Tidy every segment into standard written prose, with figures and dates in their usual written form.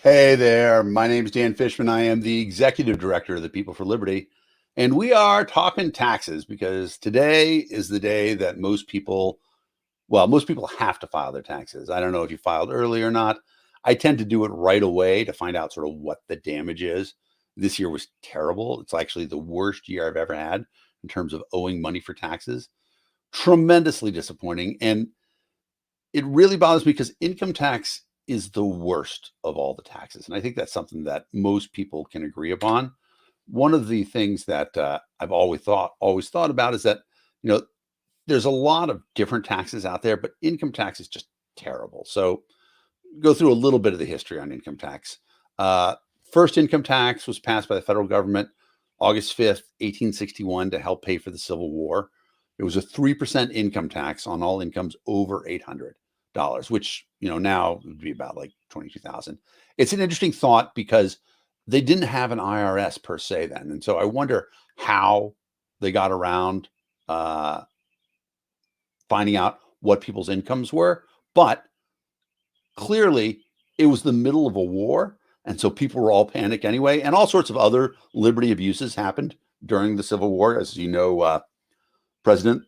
Hey there, my name is Dan Fishman. I am the executive director of the People for Liberty, and we are talking taxes because today is the day that most people have to file their taxes. I don't know if you filed early or not. I tend to do it right away to find out sort of what the damage is. This year was terrible. It's actually the worst year I've ever had in terms of owing money for taxes. Tremendously disappointing. And it really bothers me because income tax is the worst of all the taxes. And I think that's something that most people can agree upon. One of the things that I've always thought about is that, you know, there's a lot of different taxes out there, but income tax is just terrible. So go through a little bit of the history on income tax. Uh, First income tax was passed by the federal government August 5th, 1861 to help pay for the Civil War. It was a 3% income tax on all incomes over $800, which, now would be about like 22,000. It's an interesting thought because they didn't have an IRS per se then. And so I wonder how they got around uh, finding out what people's incomes were. But clearly, it was the middle of a war. And so people were all panicked anyway. And all sorts of other liberty abuses happened during the Civil War. As you know, President,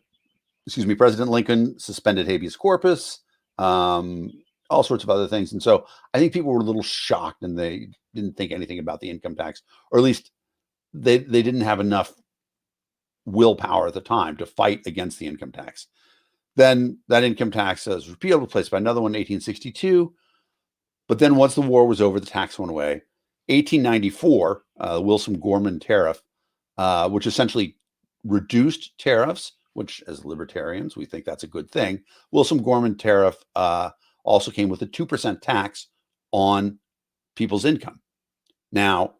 President Lincoln suspended habeas corpus, um, all sorts of other things. And so I think people were a little shocked and they didn't think anything about the income tax, or at least they didn't have enough willpower at the time to fight against the income tax. Then that income tax was repealed, replaced by another one in 1862. But then once the war was over, the tax went away. 1894, Wilson-Gorman tariff, which essentially reduced tariffs, which as libertarians, we think that's a good thing. Wilson-Gorman tariff also came with a 2% tax on people's income. Now,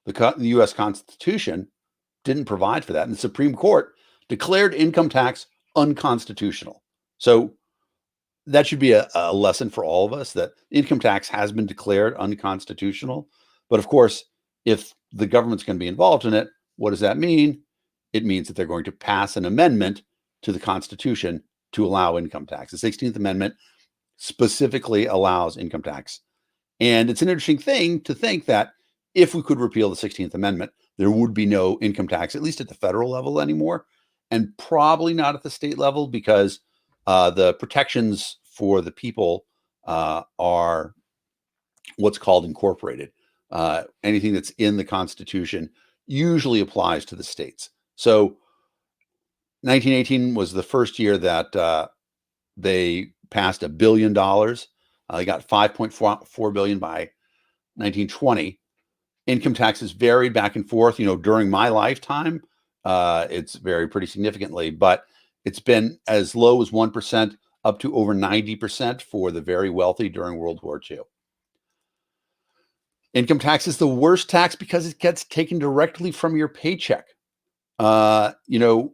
the U.S. Constitution didn't provide for that, and the Supreme Court declared income tax unconstitutional. So that should be a lesson for all of us that income tax has been declared unconstitutional. But of course, if the government's going to be involved in it, what does that mean? It means that they're going to pass an amendment to the Constitution to allow income tax. The 16th Amendment specifically allows income tax. And it's an interesting thing to think that if we could repeal the 16th Amendment, there would be no income tax, at least at the federal level anymore, and probably not at the state level because the protections for the people are what's called incorporated. Anything that's in the Constitution usually applies to the states. So 1918 was the first year that they passed $1 billion. They got 5.4 billion by 1920. Income taxes varied back and forth. During my lifetime, it's varied pretty significantly, but it's been as low as 1% up to over 90% for the very wealthy during World War II. Income tax is the worst tax because it gets taken directly from your paycheck. We believe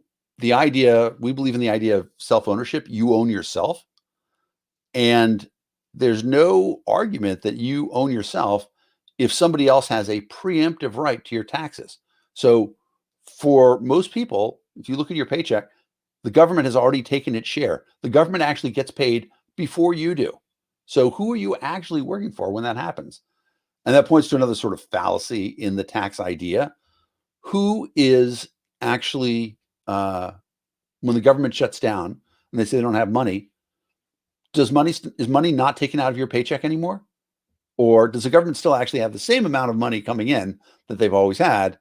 in the idea of self-ownership. You own yourself. And there's no argument that you own yourself if somebody else has a preemptive right to your taxes. So for most people, if you look at your paycheck, the government has already taken its share. The government actually gets paid before you do. So who are you actually working for when that happens? And that points to another sort of fallacy in the tax idea. Who is actually, when the government shuts down and they say they don't have money, is money not taken out of your paycheck anymore? Or does the government still actually have the same amount of money coming in that they've always had,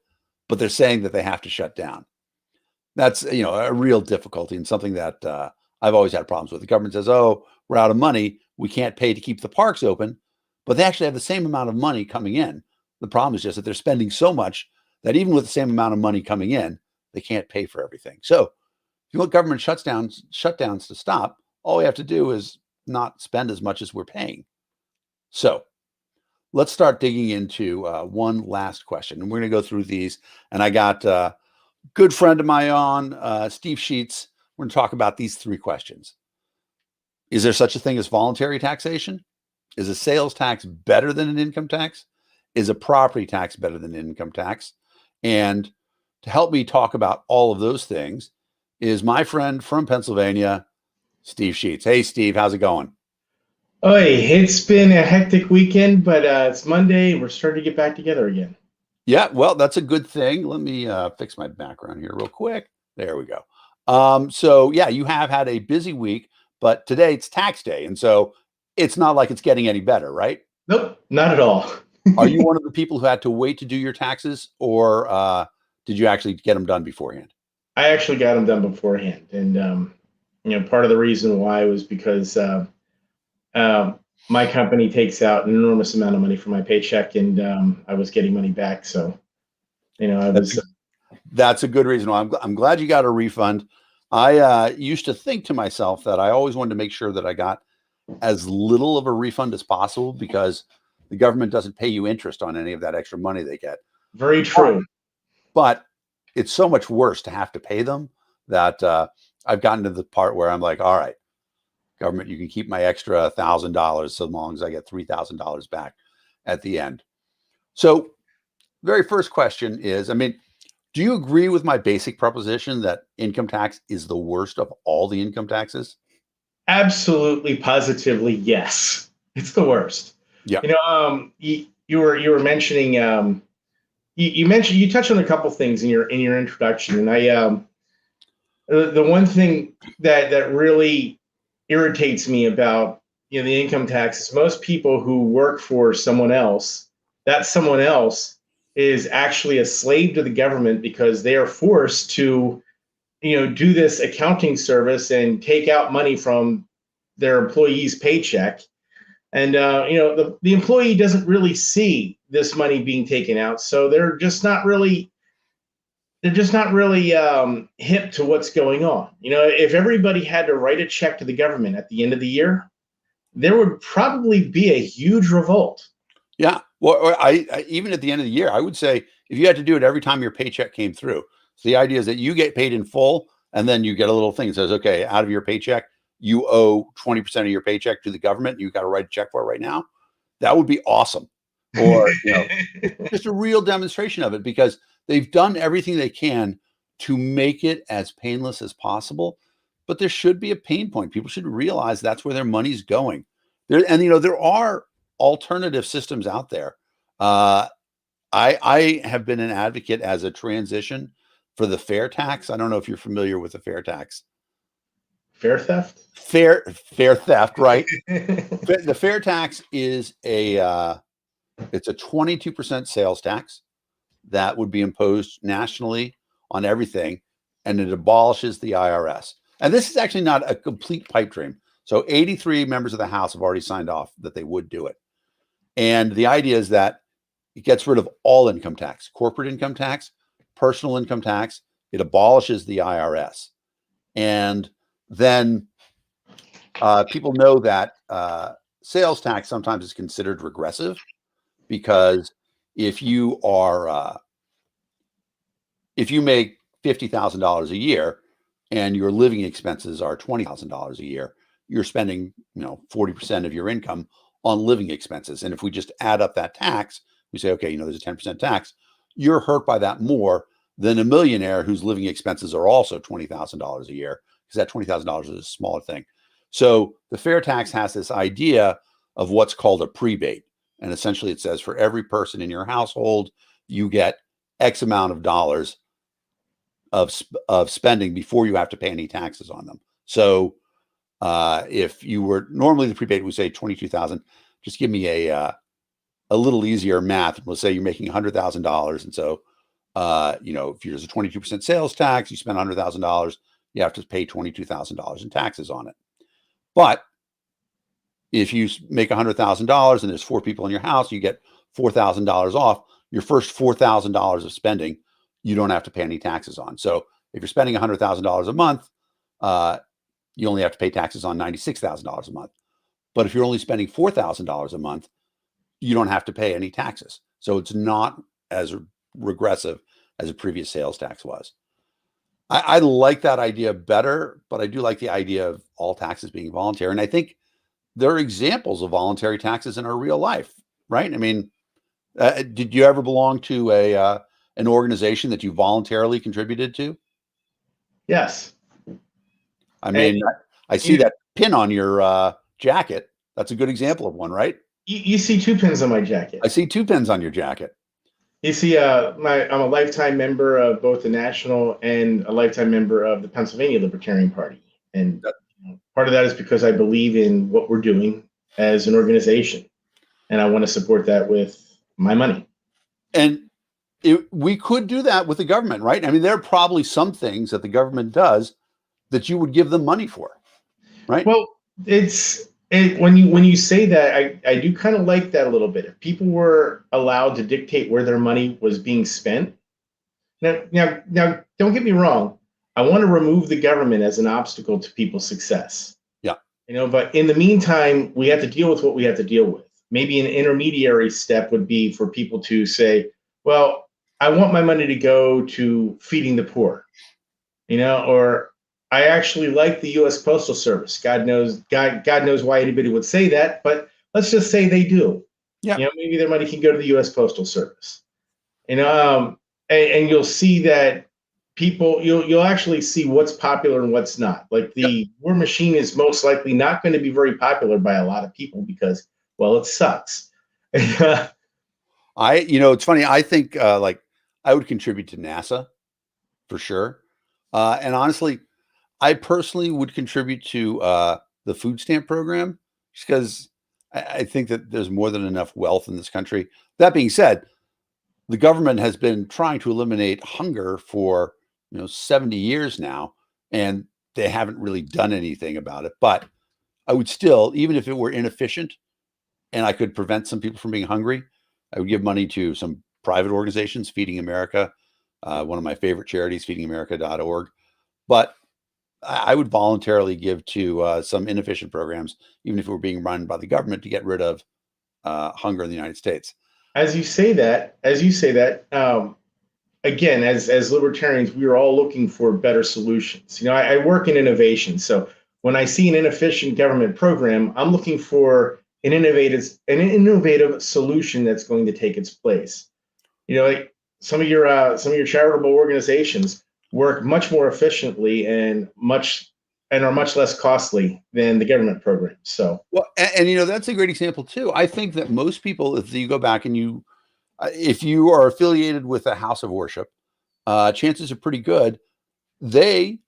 but they're saying that they have to shut down? That's, a real difficulty and something that I've always had problems with. The government says, oh, we're out of money. We can't pay to keep the parks open, but they actually have the same amount of money coming in. The problem is just that they're spending so much that even with the same amount of money coming in, they can't pay for everything. So if you want government shutdowns to stop, all we have to do is not spend as much as we're paying. So let's start digging into one last question. And we're going to go through these. And I got a good friend of mine on, Steve Sheets. We're going to talk about these three questions. Is there such a thing as voluntary taxation? Is a sales tax better than an income tax? Is a property tax better than an income tax? And to help me talk about all of those things is my friend from Pennsylvania, Steve Sheets. Hey, Steve, how's it going? Oi, it's been a hectic weekend, but it's Monday. We're starting to get back together again. Yeah, well, that's a good thing. Let me fix my background here real quick. There we go. So yeah, you have had a busy week, but today it's tax day, and so it's not like it's getting any better, right? Nope, not at all. Are you one of the people who had to wait to do your taxes, or did you actually get them done beforehand? I actually got them done beforehand, and part of the reason why was because um, my company takes out an enormous amount of money from my paycheck, and I was getting money back. So, I That's was that's a good reason why I'm glad you got a refund. I used to think to myself that I always wanted to make sure that I got as little of a refund as possible because the government doesn't pay you interest on any of that extra money they get. very But, true. but it's so much worse to have to pay them that I've gotten to the part where I'm like, all right, government, you can keep my extra $1,000 so long as I get $3,000 back at the end. So, very first question is, I mean, do you agree with my basic proposition that income tax is the worst of all the income taxes? Absolutely, positively, yes. It's the worst. Yeah. You were mentioning you mentioned you touched on a couple things in your introduction, and I the one thing that really irritates me about the income tax is most people who work for someone else, that someone else is actually a slave to the government because they are forced to do this accounting service and take out money from their employee's paycheck. And the employee doesn't really see this money being taken out, so they're just not really hip to what's going on. If everybody had to write a check to the government at the end of the year, there would probably be a huge revolt. Yeah. Well, I even at the end of the year, I would say if you had to do it every time your paycheck came through. So the idea is that you get paid in full, and then you get a little thing that says, okay, out of your paycheck, you owe 20% of your paycheck to the government. And you got to write a check for it right now. That would be awesome. Or, just a real demonstration of it because they've done everything they can to make it as painless as possible. But there should be a pain point. People should realize that's where their money's going. There are alternative systems out there. Uh, I have been an advocate as a transition for the fair tax. I don't know if you're familiar with the fair tax. Fair theft? Fair theft, right? The fair tax is it's a 22% sales tax that would be imposed nationally on everything, and it abolishes the IRS. And this is actually not a complete pipe dream. So 83 members of the House have already signed off that they would do it. And the idea is that it gets rid of all income tax, corporate income tax, personal income tax. It abolishes the IRS. And then people know that sales tax sometimes is considered regressive because if you are if you make $50,000 a year and your living expenses are $20,000 a year, you're spending 40% of your income on living expenses. And if we just add up that tax, we say, okay, there's a 10% tax. You're hurt by that more than a millionaire whose living expenses are also $20,000 a year because that $20,000 is a smaller thing. So the fair tax has this idea of what's called a prebate. And essentially it says for every person in your household, you get X amount of dollars of spending before you have to pay any taxes on them. So if you were normally the prebate would say 22,000, just give me a little easier math. We'll say you're making $100,000, and so if there's a 22% sales tax, you spend $100,000, you have to pay $22,000 in taxes on it. But if you make $100,000 and there's four people in your house, you get $4,000 off. Your first $4,000 of spending, you don't have to pay any taxes on. So if you're spending $100,000 a month, you only have to pay taxes on $96,000 a month. But if you're only spending $4,000 a month, you don't have to pay any taxes. So it's not as regressive as a previous sales tax was. I like that idea better, but I do like the idea of all taxes being voluntary. And I think there are examples of voluntary taxes in our real life, right? I mean, did you ever belong to an organization that you voluntarily contributed to? Yes. I And mean, I see you that pin on your jacket. That's a good example of one, right? You see two pins on my jacket. I see two pins on your jacket. You see, I'm a lifetime member of both the National and a lifetime member of the Pennsylvania Libertarian Party. And part of that is because I believe in what we're doing as an organization. And I want to support that with my money. And we could do that with the government, right? I mean, there are probably some things that the government does that you would give them money for, right? Well, when you say that, I do kind of like that a little bit. If people were allowed to dictate where their money was being spent, now, don't get me wrong. I want to remove the government as an obstacle to people's success. Yeah. But in the meantime, we have to deal with what we have to deal with. Maybe an intermediary step would be for people to say, well, I want my money to go to feeding the poor, or I actually like the U.S. Postal Service. God knows why anybody would say that, but let's just say they do. Yeah. Maybe their money can go to the U.S. Postal Service. And you'll see that you'll actually see what's popular and what's not. Like the War Machine is most likely not going to be very popular by a lot of people because, well, it sucks. It's funny. I think I would contribute to NASA for sure. And honestly, I personally would contribute to the food stamp program just because I think that there's more than enough wealth in this country. That being said, the government has been trying to eliminate hunger for 70 years now, and they haven't really done anything about it. But I would still, even if it were inefficient and I could prevent some people from being hungry, I would give money to some private organizations, Feeding America, one of my favorite charities, feedingamerica.org. But I would voluntarily give to some inefficient programs, even if it were being run by the government to get rid of hunger in the United States. As you say that, again, as libertarians, we are all looking for better solutions. I work in innovation, so when I see an inefficient government program, I'm looking for an innovative solution that's going to take its place. Like some of your charitable organizations work much more efficiently and are much less costly than the government programs. So, well, and that's a great example too. I think that most people, if you go back and if you are affiliated with a house of worship, chances are pretty good they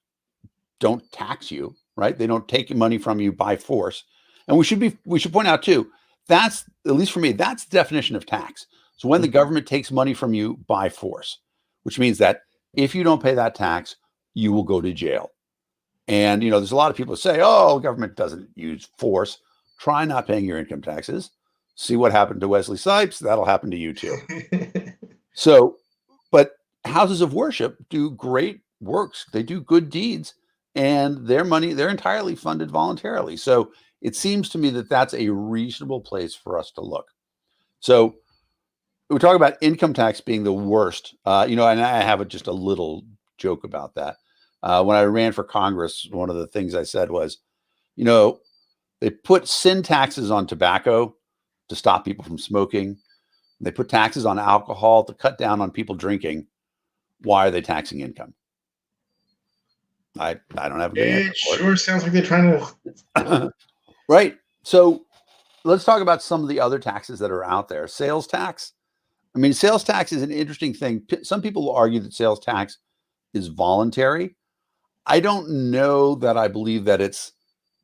don't tax you, right? They don't take money from you by force. And we should point out too, that's, at least for me, that's the definition of tax. So when the government takes money from you by force, which means that if you don't pay that tax, you will go to jail. And, there's a lot of people who say, oh, government doesn't use force. Try not paying your income taxes. See what happened to Wesley Snipes. That'll happen to you too. So, but houses of worship do great works. They do good deeds, and their money, they're entirely funded voluntarily. So it seems to me that that's a reasonable place for us to look. So we talk about income tax being the worst, and I have just a little joke about that. When I ran for Congress, one of the things I said was, they put sin taxes on tobacco to stop people from smoking. They put taxes on alcohol to cut down on people drinking. Why are they taxing income? I don't have a good answer. It sure sounds like they're trying to. Right. So let's talk about some of the other taxes that are out there. Sales tax. I mean, sales tax is an interesting thing. Some people will argue that sales tax is voluntary. I don't know that I believe that it's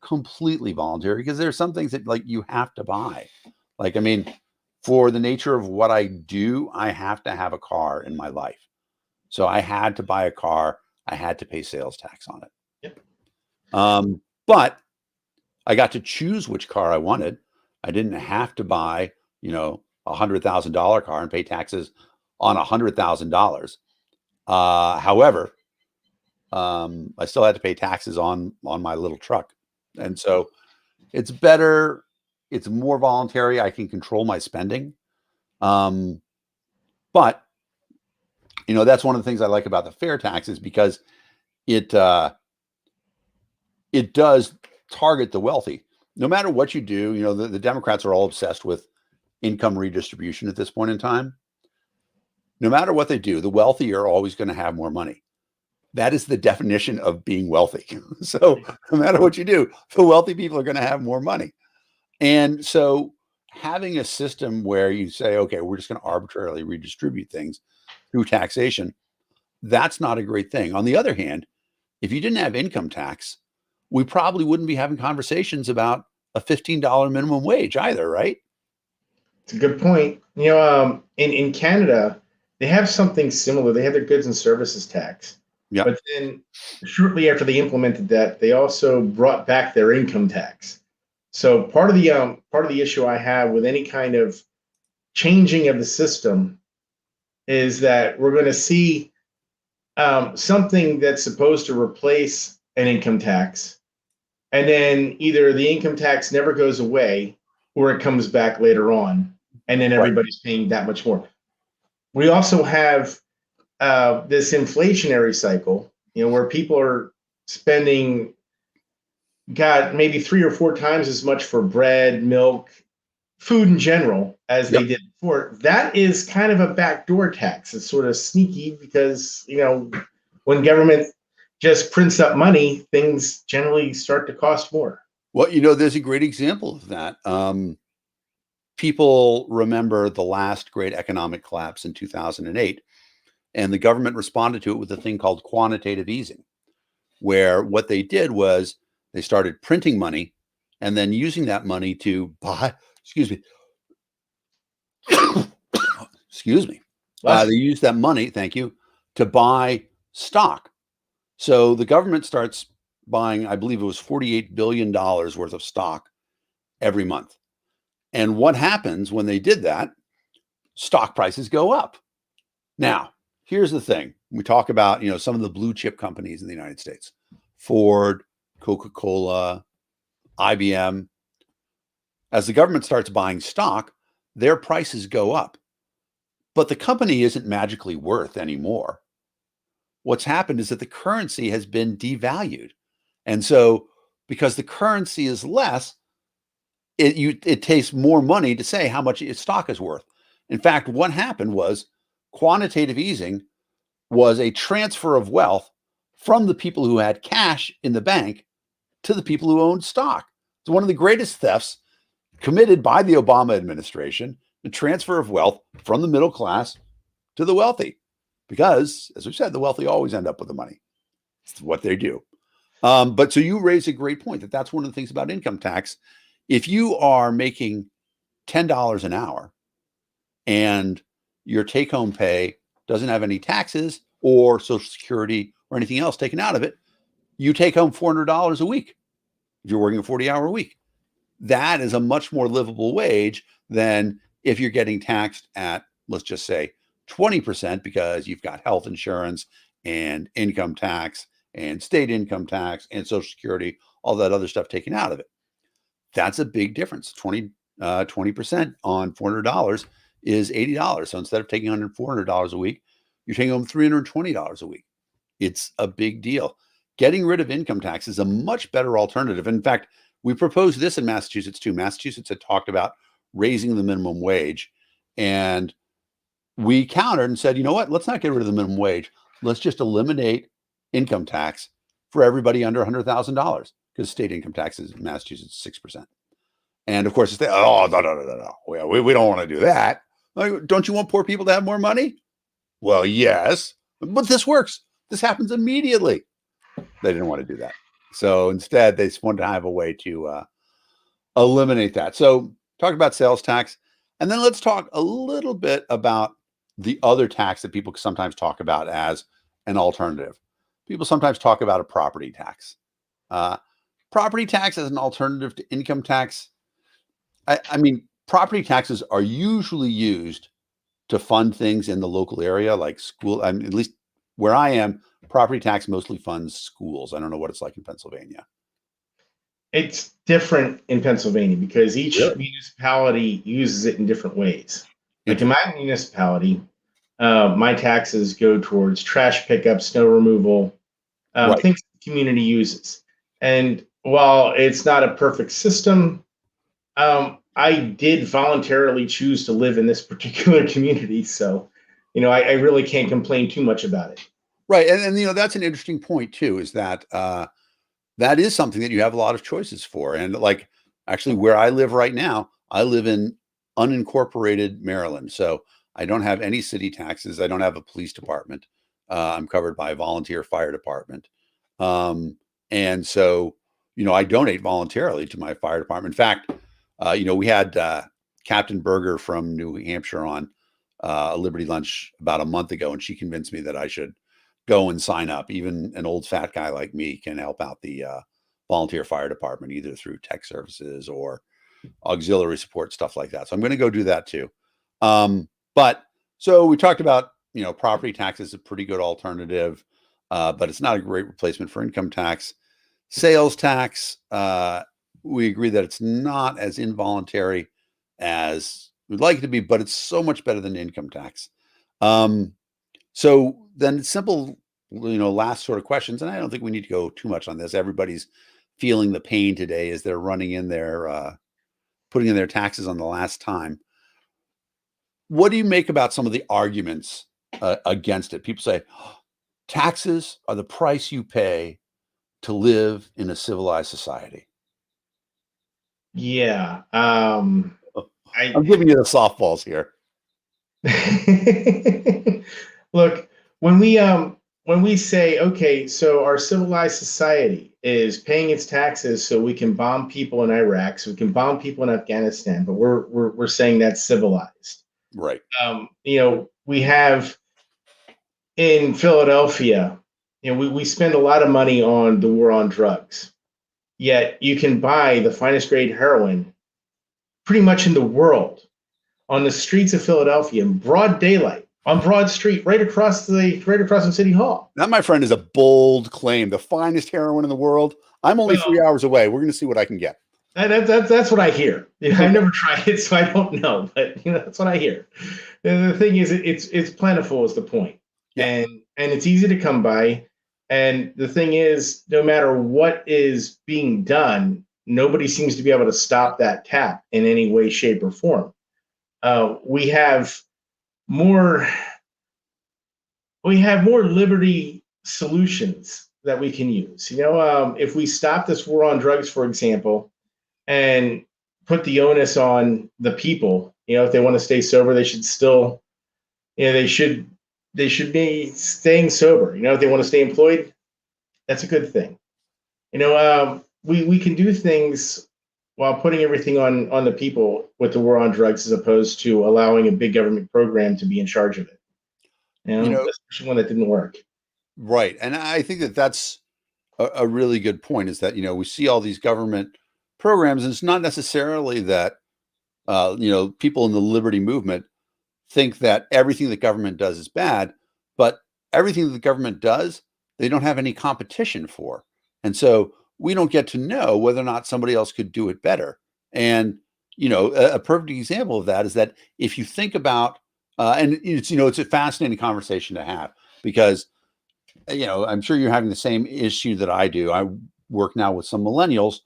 completely voluntary, because there's some things that you have to buy. For the nature of what I do, I have to have a car in my life. So I had to buy a car. I had to pay sales tax on it. Yep. But I got to choose which car I wanted. I didn't have to buy, $100,000 car and pay taxes on $100,000. However, I still had to pay taxes on my little truck. And so it's better. It's more voluntary. I can control my spending. But that's one of the things I like about the fair taxes, because it does target the wealthy. No matter what you do, the Democrats are all obsessed with income redistribution at this point in time. No matter what they do, the wealthy are always going to have more money. That is the definition of being wealthy. So no matter what you do, the wealthy people are going to have more money. And so having a system where you say, okay, we're just going to arbitrarily redistribute things through taxation, that's not a great thing. On the other hand, if you didn't have income tax, we probably wouldn't be having conversations about a $15 minimum wage either, right? It's a good point. In Canada, they have something similar. They have their goods and services tax, Yeah. but then shortly after they implemented that, they also brought back their income tax. So part of the issue I have with any kind of changing of the system is that we're going to see something that's supposed to replace an income tax, and then either the income tax never goes away or it comes back later on, and then Right. everybody's paying that much more. We also have this inflationary cycle, where people are spending, God, maybe 3 or 4 times as much for bread, milk, food in general as they Yep. did before. That is kind of a backdoor tax. It's sort of sneaky because, when government just prints up money, things generally start to cost more. Well, there's a great example of that. People remember the last great economic collapse in 2008, and the government responded to it with a thing called quantitative easing, where what they did was they started printing money and then using that money to buy, excuse me, excuse me. They used that money, thank you, to buy stock. So the government starts buying, I believe it was $48 billion worth of stock every month. And what happens when they did that? Stock prices go up. Now, here's the thing. We talk about, some of the blue chip companies in the United States, Ford, Coca-Cola, IBM. As the government starts buying stock, their prices go up. But the company isn't magically worth anymore. What's happened is that the currency has been devalued. And so because the currency is less, it takes more money to say how much its stock is worth. In fact, what happened was quantitative easing was a transfer of wealth from the people who had cash in the bank to the people who owned stock. It's one of the greatest thefts committed by the Obama administration, the transfer of wealth from the middle class to the wealthy. Because, as we said, the wealthy always end up with the money. It's what they do. But so you raise a great point that that's one of the things about income tax. If you are making $10 an hour and your take home pay doesn't have any taxes or Social Security or anything else taken out of it, you take home $400 a week if you're working a 40-hour week. That is a much more livable wage than if you're getting taxed at, let's just say, 20% because you've got health insurance and income tax and state income tax and Social Security, all that other stuff taken out of it. That's a big difference. 20% on $400 is $80. So instead of taking $400 a week, you're taking home $320 a week. It's a big deal. Getting rid of income tax is a much better alternative. In fact, we proposed this in Massachusetts too. Massachusetts had talked about raising the minimum wage, and we countered and said, you know what? Let's not get rid of the minimum wage. Let's just eliminate income tax for everybody under $100,000 because state income tax is in Massachusetts 6%. And of course, no, we don't want to do that. Like, don't you want poor people to have more money? Well, yes, but this works. This happens immediately. They didn't want to do that. So instead, they just wanted to have a way to eliminate that. So talk about sales tax. And then let's talk a little bit about the other tax that people sometimes talk about as an alternative. People sometimes talk about a property tax. Property tax as an alternative to income tax. I mean, property taxes are usually used to fund things in the local area, like school. I mean, at least where I am, property tax mostly funds schools. I don't know what it's like in Pennsylvania. It's different in Pennsylvania because each Really? municipality uses it in different ways. Like in Interesting. my municipality, my taxes go towards trash pickup, snow removal, Right. things the community uses. And while it's not a perfect system, I did voluntarily choose to live in this particular community. So, I really can't complain too much about it. Right. And that's an interesting point too, is that that is something that you have a lot of choices for. And like, Actually, where I live right now, I live in unincorporated Maryland. So I don't have any city taxes. I don't have a police department. I'm covered by a volunteer fire department. Um, and so, I donate voluntarily to my fire department. In fact, we had Captain Berger from New Hampshire on a Liberty Lunch about a month ago, and she convinced me that I should go and sign up. Even an old fat guy like me can help out the volunteer fire department, either through tech services or auxiliary support, stuff like that. So I'm going to go do that too. But so we talked about, property tax is a pretty good alternative, but it's not a great replacement for income tax. Sales tax, we agree that it's not as involuntary as we'd like it to be, but it's so much better than income tax. So then simple, last sort of questions, and I don't think we need to go too much on this. Everybody's feeling the pain today as they're running in their, putting in their taxes on the last time. What do you make about some of the arguments against it? People say taxes are the price you pay to live in a civilized society. Yeah. I'm giving you the softballs here. Look, when we say, okay, so our civilized society is paying its taxes so we can bomb people in Iraq, so we can bomb people in Afghanistan, but we're saying that's civilized. Right. We have in Philadelphia, we spend a lot of money on the war on drugs, yet you can buy the finest grade heroin pretty much in the world on the streets of Philadelphia in broad daylight, on Broad Street, right across from City Hall. That, my friend, is a bold claim. The finest heroin in the world. I'm only 3 hours away. We're going to see what I can get. That's what I hear. I never tried it, so I don't know. But that's what I hear. The thing is, it's plentiful is the point, yeah. and it's easy to come by. And the thing is, no matter what is being done, nobody seems to be able to stop that tap in any way, shape, or form. We have more liberty solutions that we can use. If we stop this war on drugs, for example, and put the onus on the people, if they want to stay sober, they should still, they should be staying sober. If they want to stay employed, that's a good thing. We can do things while putting everything on the people with the war on drugs, as opposed to allowing a big government program to be in charge of it. Especially one that didn't work. Right. And I think that that's a really good point, is that, we see all these government programs, and it's not necessarily that, people in the liberty movement think that everything the government does is bad, but everything that the government does, they don't have any competition for. And so we don't get to know whether or not somebody else could do it better. And, a perfect example of that is that if you think about, and it's a fascinating conversation to have, because, I'm sure you're having the same issue that I do. I work now with some millennials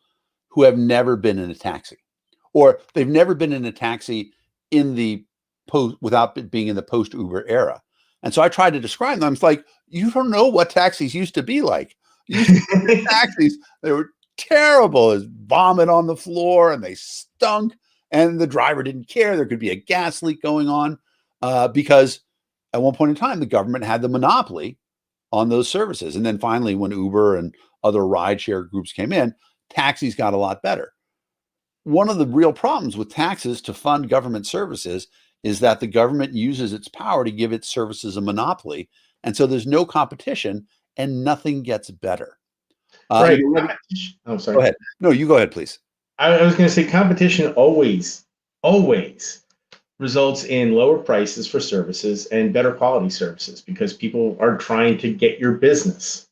who have never been in a taxi, or they've never been in a taxi in the without being in the post Uber era. And so I tried to describe them. It's like, you don't know what taxis used to be like. Taxis, they were terrible. There's vomit on the floor and they stunk, and the driver didn't care. There could be a gas leak going on because at one point in time, the government had the monopoly on those services. And then finally, when Uber and other rideshare groups came in, taxis got a lot better. One of the real problems with taxes to fund government services is that the government uses its power to give its services a monopoly. And so there's no competition and nothing gets better. Right. I'm sorry. Go ahead. No, you go ahead, please. I was going to say competition always results in lower prices for services and better quality services, because people are trying to get your business.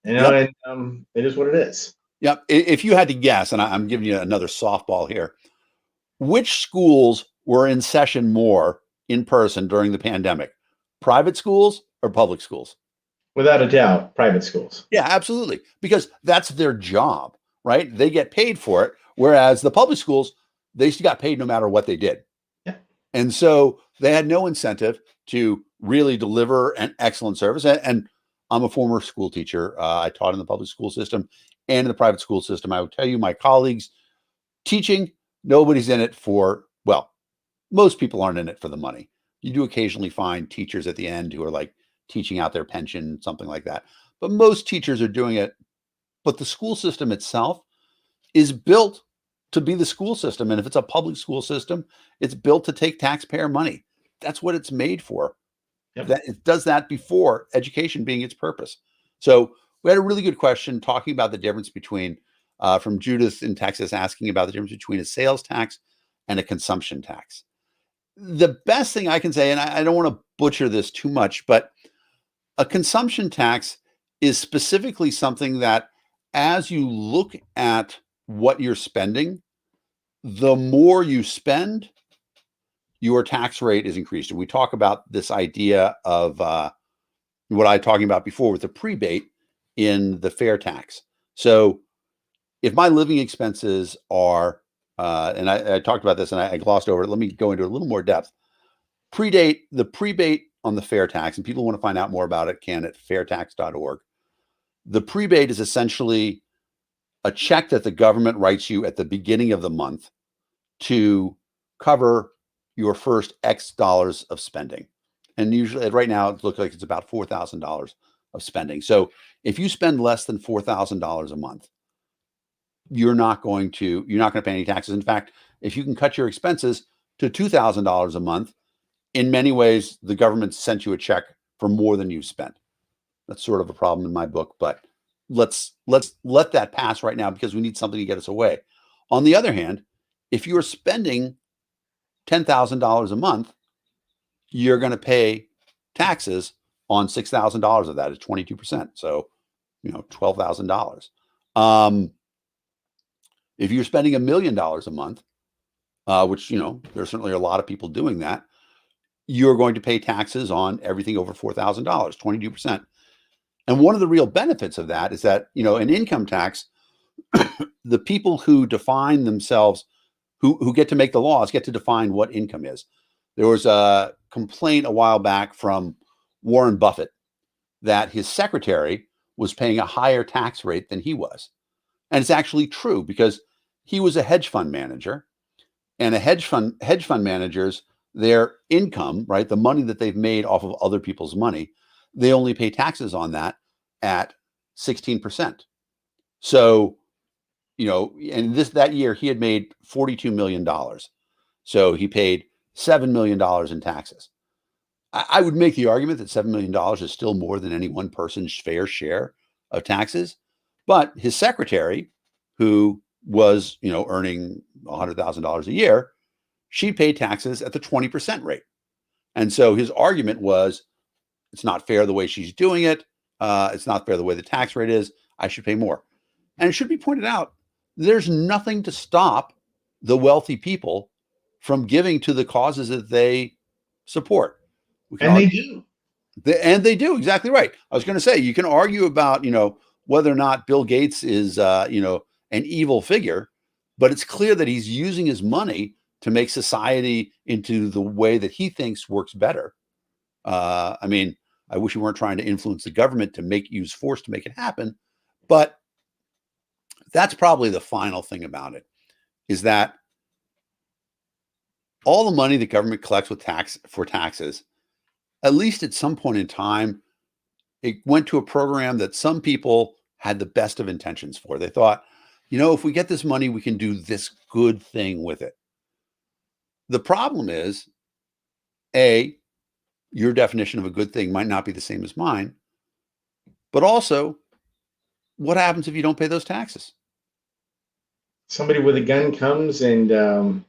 Yep. And it is what it is. Yep. If you had to guess, and I'm giving you another softball here, which schools were in session more in person during the pandemic? Private schools or public schools? Without a doubt, private schools. Yeah, absolutely. Because that's their job, right? They get paid for it. Whereas the public schools, they got paid no matter what they did. Yeah. And so they had no incentive to really deliver an excellent service. And I'm a former school teacher. I taught in the public school system and in the private school system. I would tell you, my colleagues Teaching, nobody's in it for, well, most people aren't in it for the money. You do occasionally find teachers at the end who are like teaching out their pension, something like that. But most teachers are doing it. But the school system itself is built to be the school system. And if it's a public school system, it's built to take taxpayer money. That's what it's made for. Yep. That it does that before education being its purpose. So we had a really good question talking about the difference between, from Judith in Texas, asking about the difference between a sales tax and a consumption tax. The best thing I can say, and I don't want to butcher this too much, but a consumption tax is specifically something that as you look at what you're spending, the more you spend, your tax rate is increased. And we talk about this idea of what I was talking about before with the prebate in the fair tax. So if my living expenses are, and I talked about this and I glossed over it, let me go into a little more depth. The prebate on the fair tax, and people want to find out more about it, can at fairtax.org. The prebate is essentially a check that the government writes you at the beginning of the month to cover your first X dollars of spending. And usually right now it looks like it's about $4,000 of spending. So if you spend less than $4,000 a month, you're not going to pay any taxes. In fact, if you can cut your expenses to $2,000 a month, in many ways, the government sent you a check for more than you spent. That's sort of a problem in my book, but let's let that pass right now because we need something to get us away. On the other hand, if you're spending $10,000 a month, you're going to pay taxes on $6,000 of that at 22%. So, $12,000. If you're spending $1 million a month, which, there's certainly a lot of people doing that, you're going to pay taxes on everything over $4,000, 22%. And one of the real benefits of that is that, an income tax, the people who define themselves, who get to make the laws, get to define what income is. There was a complaint a while back from Warren Buffett that his secretary was paying a higher tax rate than he was. And it's actually true because he was a hedge fund manager, and hedge fund managers, their income, right, the money that they've made off of other people's money, they only pay taxes on that at 16%. So, and that year he had made $42 million. So he paid $7 million in taxes. I would make the argument that $7 million is still more than any one person's fair share of taxes. But his secretary, who was, earning $100,000 a year, she paid taxes at the 20% rate. And so his argument was, it's not fair the way she's doing it. It's not fair the way the tax rate is. I should pay more. And it should be pointed out, there's nothing to stop the wealthy people from giving to the causes that they support. And they do. And they do, exactly right. I was going to say, you can argue about, whether or not Bill Gates is, an evil figure, but it's clear that he's using his money to make society into the way that he thinks works better. I wish we weren't trying to influence the government to use force to make it happen, but that's probably the final thing about it, is that all the money the government collects for taxes, at least at some point in time, it went to a program that some people had the best of intentions for. They thought, if we get this money, we can do this good thing with it. The problem is, A, your definition of a good thing might not be the same as mine, but also, what happens if you don't pay those taxes? Somebody with a gun comes and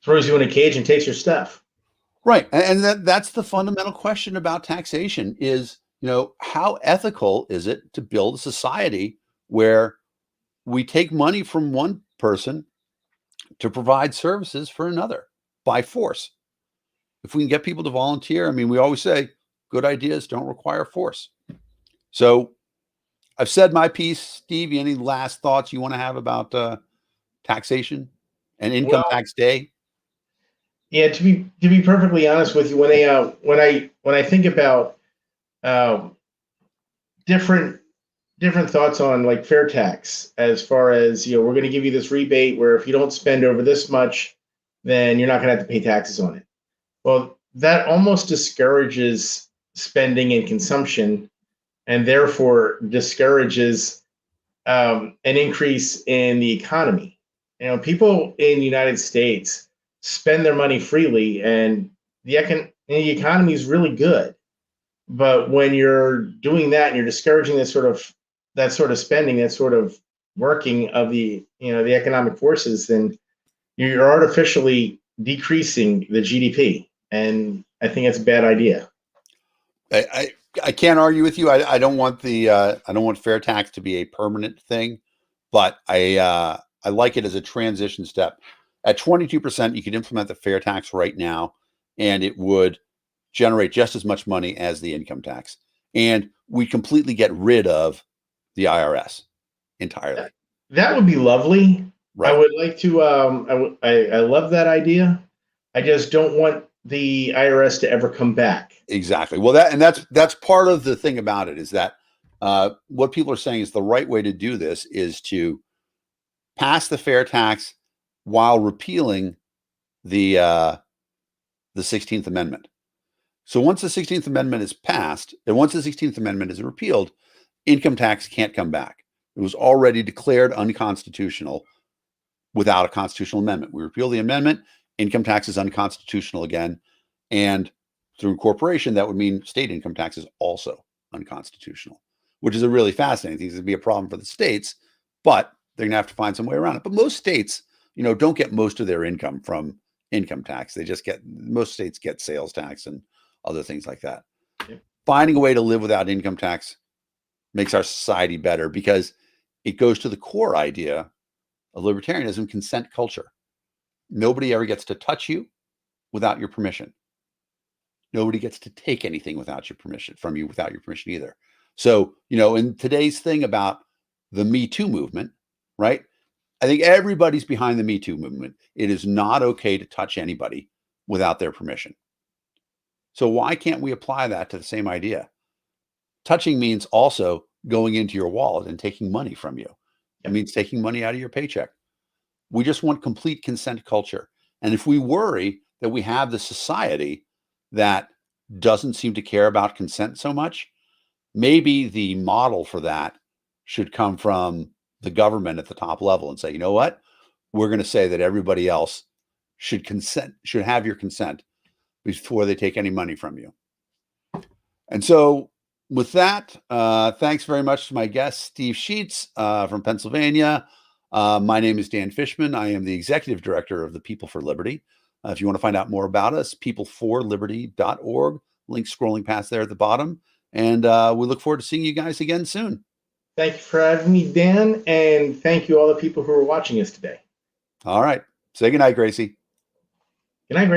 throws you in a cage and takes your stuff. Right. And that's the fundamental question about taxation is, how ethical is it to build a society where we take money from one person to provide services for another by force? If we can get people to volunteer, we always say good ideas don't require force. So I've said my piece. Steve, any last thoughts you want to have about taxation and income tax day? Yeah, to be perfectly honest with you, when I think about different different thoughts on like fair tax, as far as, we're going to give you this rebate where if you don't spend over this much, then you're not going to have to pay taxes on it. Well, that almost discourages spending and consumption, and therefore discourages an increase in the economy. People in the United States spend their money freely, and the economy is really good. But when you're doing that and you're discouraging that sort of spending, that sort of working of the economic forces, then you're artificially decreasing the GDP, and I think it's a bad idea. I can't argue with you. I don't want I don't want fair tax to be a permanent thing, but I like it as a transition step. At 22%, you could implement the fair tax right now, and it would generate just as much money as the income tax, and we completely get rid of the IRS entirely. That would be lovely. I Right. would like to. I love that idea. I just don't want the IRS to ever come back. Exactly. Well, that's part of the thing about it is that what people are saying is the right way to do this is to pass the fair tax while repealing the 16th Amendment. So once the 16th Amendment is passed, and once the 16th Amendment is repealed, income tax can't come back. It was already declared unconstitutional without a constitutional amendment. We repeal the amendment, income tax is unconstitutional again, and through incorporation, that would mean state income tax is also unconstitutional, which is a really fascinating thing. It's going to be a problem for the states, but they're going to have to find some way around it. But most states, don't get most of their income from income tax. Most states get sales tax and other things like that. Yep. Finding a way to live without income tax makes our society better because it goes to the core idea of libertarianism, consent culture. Nobody ever gets to touch you without your permission. Nobody gets to take anything from you without your permission either. So, in today's thing about the Me Too movement, right? I think everybody's behind the Me Too movement. It is not okay to touch anybody without their permission. So why can't we apply that to the same idea? Touching means also going into your wallet and taking money from you. It means taking money out of your paycheck. We just want complete consent culture. And if we worry that we have the society that doesn't seem to care about consent so much, maybe the model for that should come from the government at the top level and say, you know what? We're going to say that everybody else should have your consent before they take any money from you. And so with that, thanks very much to my guest, Steve Sheets from Pennsylvania. My name is Dan Fishman. I am the executive director of the People for Liberty. If you want to find out more about us, peopleforliberty.org, link scrolling past there at the bottom. And we look forward to seeing you guys again soon. Thank you for having me, Dan, and thank you all the people who are watching us today. All right. Say goodnight, Gracie. Good night, Grace.